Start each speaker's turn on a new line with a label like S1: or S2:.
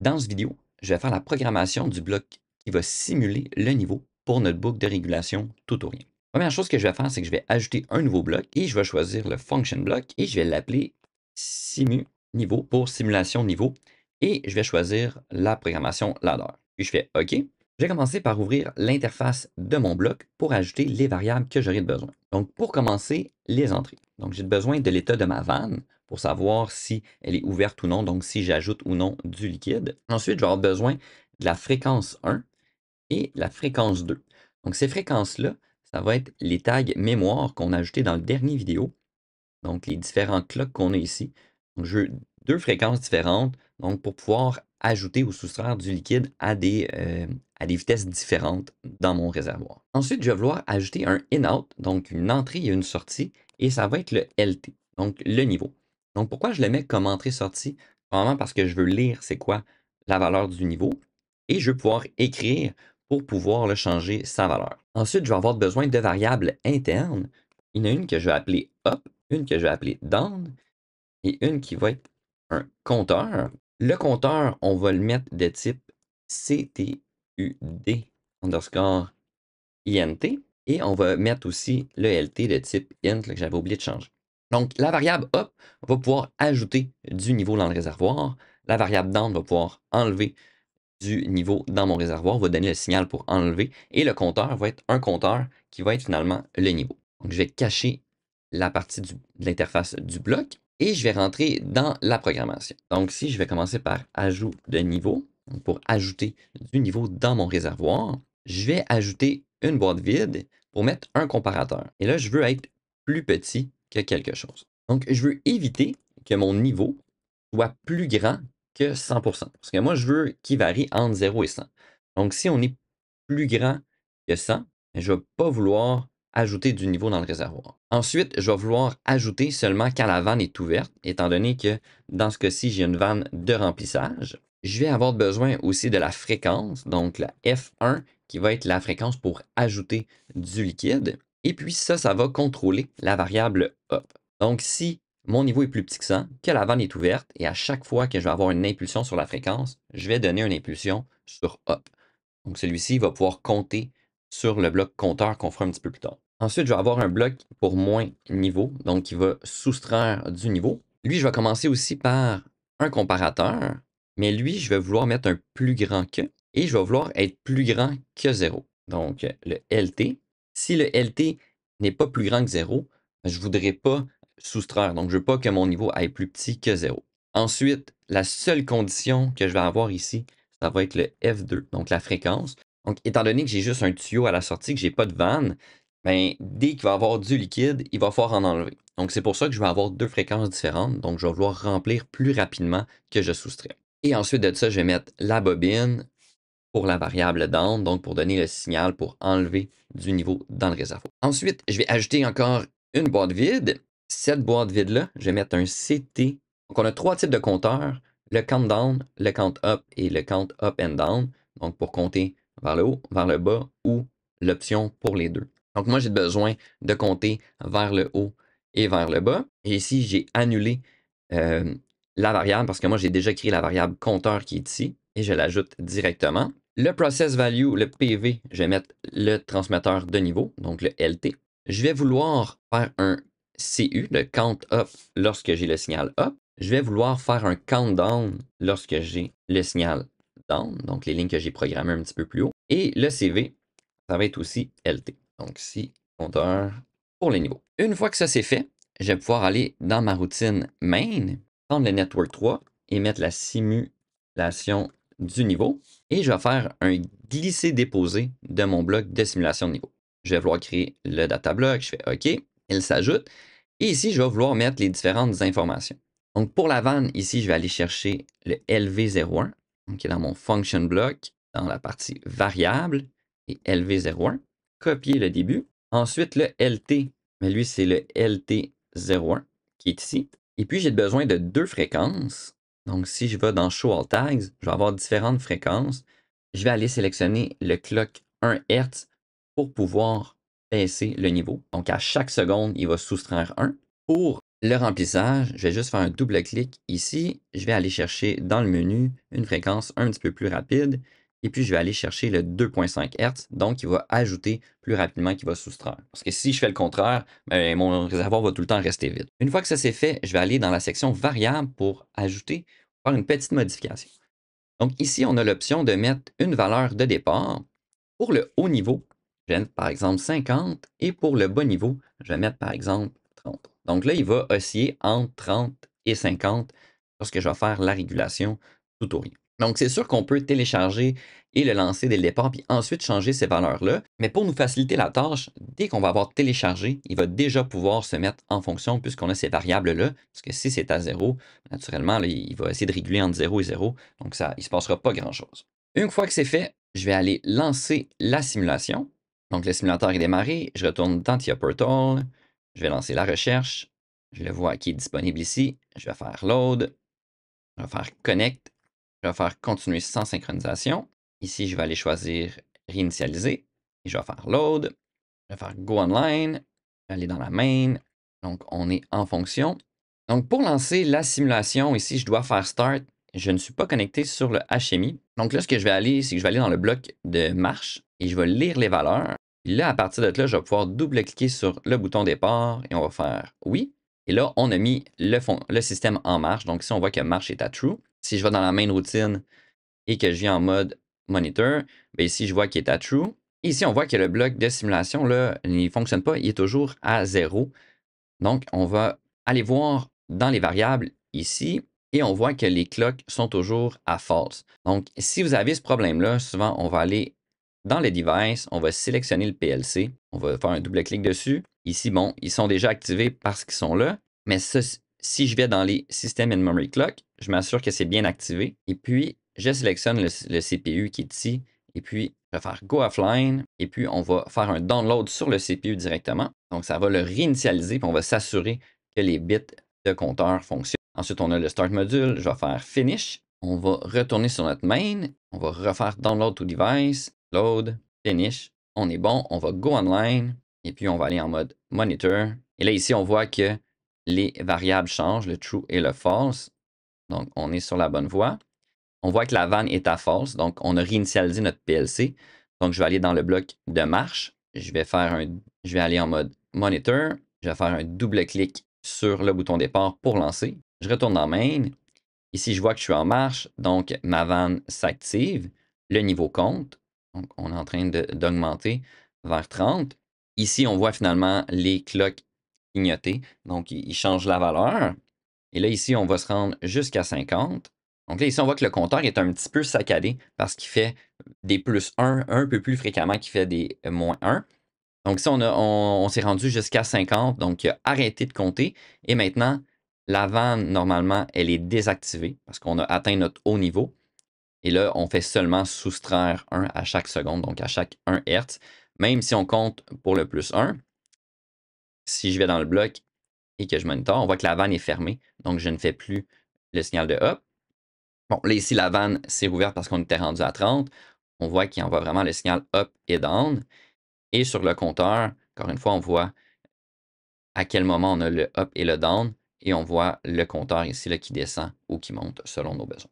S1: Dans cette vidéo, je vais faire la programmation du bloc qui va simuler le niveau pour notre boucle de régulation tout ou rien. Première chose que je vais faire, c'est que je vais ajouter un nouveau bloc et je vais choisir le function block et je vais l'appeler simu niveau pour simulation niveau et je vais choisir la programmation ladder. Puis je fais OK. Je vais commencer par ouvrir l'interface de mon bloc pour ajouter les variables que j'aurai besoin. Donc, pour commencer, les entrées. Donc, j'ai besoin de l'état de ma vanne pour savoir si elle est ouverte ou non, donc si j'ajoute ou non du liquide. Ensuite, je vais avoir besoin de la fréquence 1 et la fréquence 2. Donc, ces fréquences-là, ça va être les tags mémoire qu'on a ajoutés dans le dernier vidéo. Donc, les différents clocks qu'on a ici. Donc, j'ai deux fréquences différentes donc pour pouvoir ajouter ou soustraire du liquide à des vitesses différentes dans mon réservoir. Ensuite, je vais vouloir ajouter un in-out, donc une entrée et une sortie, et ça va être le LT, donc le niveau. Donc, pourquoi je le mets comme entrée-sortie? Probablement parce que je veux lire c'est quoi la valeur du niveau et je veux pouvoir écrire pour pouvoir le changer sa valeur. Ensuite, je vais avoir besoin de variables internes. Il y en a une que je vais appeler up, une que je vais appeler down et une qui va être un compteur. Le compteur, on va le mettre de type CTUD underscore INT et on va mettre aussi le LT de type int que j'avais oublié de changer. Donc, la variable up va pouvoir ajouter du niveau dans le réservoir. La variable down va pouvoir enlever du niveau dans mon réservoir, va donner le signal pour enlever. Et le compteur va être un compteur qui va être finalement le niveau. Donc, je vais cacher la partie de l'interface du bloc et je vais rentrer dans la programmation. Donc, si je vais commencer par ajout de niveau, pour ajouter du niveau dans mon réservoir, je vais ajouter une boîte vide pour mettre un comparateur. Et là, je veux être plus petit que quelque chose. Donc, je veux éviter que mon niveau soit plus grand que 100%. Parce que moi, je veux qu'il varie entre 0 et 100. Donc, si on est plus grand que 100, je ne vais pas vouloir ajouter du niveau dans le réservoir. Ensuite, je vais vouloir ajouter seulement quand la vanne est ouverte, étant donné que dans ce cas-ci, j'ai une vanne de remplissage. Je vais avoir besoin aussi de la fréquence, donc la F1, qui va être la fréquence pour ajouter du liquide. Et puis ça va contrôler la variable up. Donc, si mon niveau est plus petit que 100, que la vanne est ouverte, et à chaque fois que je vais avoir une impulsion sur la fréquence, je vais donner une impulsion sur up. Donc, celui-ci va pouvoir compter sur le bloc compteur qu'on fera un petit peu plus tard. Ensuite, je vais avoir un bloc pour moins niveau, donc qui va soustraire du niveau. Lui, je vais commencer aussi par un comparateur, mais lui, je vais vouloir mettre un plus grand que, et je vais vouloir être plus grand que 0. Donc, le LT. Si le LT n'est pas plus grand que 0, je ne voudrais pas soustraire. Donc, je ne veux pas que mon niveau aille plus petit que 0. Ensuite, la seule condition que je vais avoir ici, ça va être le F2, donc la fréquence. Donc, étant donné que j'ai juste un tuyau à la sortie, que je n'ai pas de vanne, ben, dès qu'il va y avoir du liquide, il va falloir en enlever. Donc, c'est pour ça que je vais avoir deux fréquences différentes. Donc, je vais vouloir remplir plus rapidement que je soustrais. Et ensuite de ça, je vais mettre la bobine pour la variable down, donc pour donner le signal pour enlever du niveau dans le réservoir. Ensuite, je vais ajouter encore une boîte vide. Cette boîte vide-là, je vais mettre un CT. Donc, on a trois types de compteurs, le count down, le count up et le count up and down. Donc, pour compter vers le haut, vers le bas ou l'option pour les deux. Donc, moi, j'ai besoin de compter vers le haut et vers le bas. Et ici, j'ai annulé la variable parce que moi, j'ai déjà créé la variable compteur qui est ici et je l'ajoute directement. Le process value, le PV, je vais mettre le transmetteur de niveau, donc le LT. Je vais vouloir faire un CU, le count up, lorsque j'ai le signal up. Je vais vouloir faire un countdown lorsque j'ai le signal down, donc les lignes que j'ai programmées un petit peu plus haut. Et le CV, ça va être aussi LT. Donc ici, compteur pour les niveaux. Une fois que ça c'est fait, je vais pouvoir aller dans ma routine main, prendre le network 3 et mettre la simulation du niveau. Et je vais faire un glisser-déposer de mon bloc de simulation de niveau. Je vais vouloir créer le data block, je fais OK, il s'ajoute. Et ici, je vais vouloir mettre les différentes informations. Donc pour la vanne, ici, je vais aller chercher le LV01, donc qui est dans mon function block, dans la partie variable, et LV01. Copier le début. Ensuite, le LT, mais lui, c'est le LT01 qui est ici. Et puis, j'ai besoin de deux fréquences. Donc, si je vais dans Show All Tags, je vais avoir différentes fréquences. Je vais aller sélectionner le clock 1 Hz pour pouvoir baisser le niveau. Donc, à chaque seconde, il va soustraire 1. Pour Le remplissage, je vais juste faire un double clic ici. Je vais aller chercher dans le menu une fréquence un petit peu plus rapide. Et puis, je vais aller chercher le 2,5 Hz. Donc, il va ajouter plus rapidement qu'il va soustraire. Parce que si je fais le contraire, ben, mon réservoir va tout le temps rester vide. Une fois que ça c'est fait, je vais aller dans la section variable pour ajouter, faire une petite modification. Donc, ici, on a l'option de mettre une valeur de départ. Pour le haut niveau, je vais mettre par exemple 50 et pour le bas niveau, je vais mettre par exemple 30. Donc là, il va osciller entre 30 et 50 lorsque je vais faire la régulation tout au rien. Donc, c'est sûr qu'on peut télécharger et le lancer dès le départ, puis ensuite changer ces valeurs-là. Mais pour nous faciliter la tâche, dès qu'on va avoir téléchargé, il va déjà pouvoir se mettre en fonction puisqu'on a ces variables-là. Parce que si c'est à 0, naturellement, là, il va essayer de réguler entre 0 et 0. Donc, ça, il ne se passera pas grand-chose. Une fois que c'est fait, je vais aller lancer la simulation. Donc, le simulateur est démarré. Je retourne dans TIA Portal. Je vais lancer la recherche. Je le vois qui est disponible ici. Je vais faire Load. Je vais faire Connect. Je vais faire Continuer sans synchronisation. Ici, je vais aller choisir Réinitialiser. Et je vais faire Load. Je vais faire Go Online. Je vais aller dans la main. Donc, on est en fonction. Donc, pour lancer la simulation, ici, je dois faire Start. Je ne suis pas connecté sur le HMI. Donc là, ce que je vais aller, c'est que je vais aller dans le bloc de marche et je vais lire les valeurs. Puis là, à partir de là, je vais pouvoir double-cliquer sur le bouton départ et on va faire oui. Et là, on a mis le système en marche. Donc ici, on voit que marche est à true. Si je vais dans la main routine et que je viens en mode monitor, bien ici, je vois qu'il est à true. Et ici, on voit que le bloc de simulation, là, il ne fonctionne pas. Il est toujours à 0. Donc, on va aller voir dans les variables ici et on voit que les clocks sont toujours à false. Donc, si vous avez ce problème-là, souvent, on va aller dans le device, on va sélectionner le PLC, on va faire un double clic dessus. Ici, bon, ils sont déjà activés parce qu'ils sont là, mais ça, si je vais dans les System and Memory Clock, je m'assure que c'est bien activé et puis je sélectionne le CPU qui est ici et puis je vais faire Go Offline et puis on va faire un download sur le CPU directement. Donc, ça va le réinitialiser puis on va s'assurer que les bits de compteur fonctionnent. Ensuite, on a le Start Module. Je vais faire Finish. On va retourner sur notre main. On va refaire Download to Device, Load, Finish. On est bon. On va Go Online. Et puis, on va aller en mode Monitor. Et là, ici, on voit que les variables changent, le True et le False. Donc, on est sur la bonne voie. On voit que la vanne est à false, donc on a réinitialisé notre PLC. Donc, je vais aller dans le bloc de marche. Je vais aller en mode monitor. Je vais faire un double clic sur le bouton départ pour lancer. Je retourne dans main. Ici, je vois que je suis en marche, donc ma vanne s'active. Le niveau compte. Donc, on est en train d'augmenter vers 30. Ici, on voit finalement les clocks clignoter. Donc, ils changent la valeur. Et là, ici, on va se rendre jusqu'à 50. Donc là, ici, on voit que le compteur est un petit peu saccadé parce qu'il fait des plus 1 un peu plus fréquemment qu'il fait des moins 1. Donc ici, on s'est rendu jusqu'à 50. Donc, il a arrêté de compter. Et maintenant, la vanne, normalement, elle est désactivée parce qu'on a atteint notre haut niveau. Et là, on fait seulement soustraire 1 à chaque seconde, donc à chaque 1 Hz. Même si on compte pour le plus 1, si je vais dans le bloc et que je monitor, on voit que la vanne est fermée. Donc, je ne fais plus le signal de up. Bon, là, ici, la vanne s'est rouverte parce qu'on était rendu à 30. On voit qu'il envoie vraiment le signal up et down. Et sur le compteur, encore une fois, on voit à quel moment on a le up et le down. Et on voit le compteur ici là, qui descend ou qui monte selon nos besoins.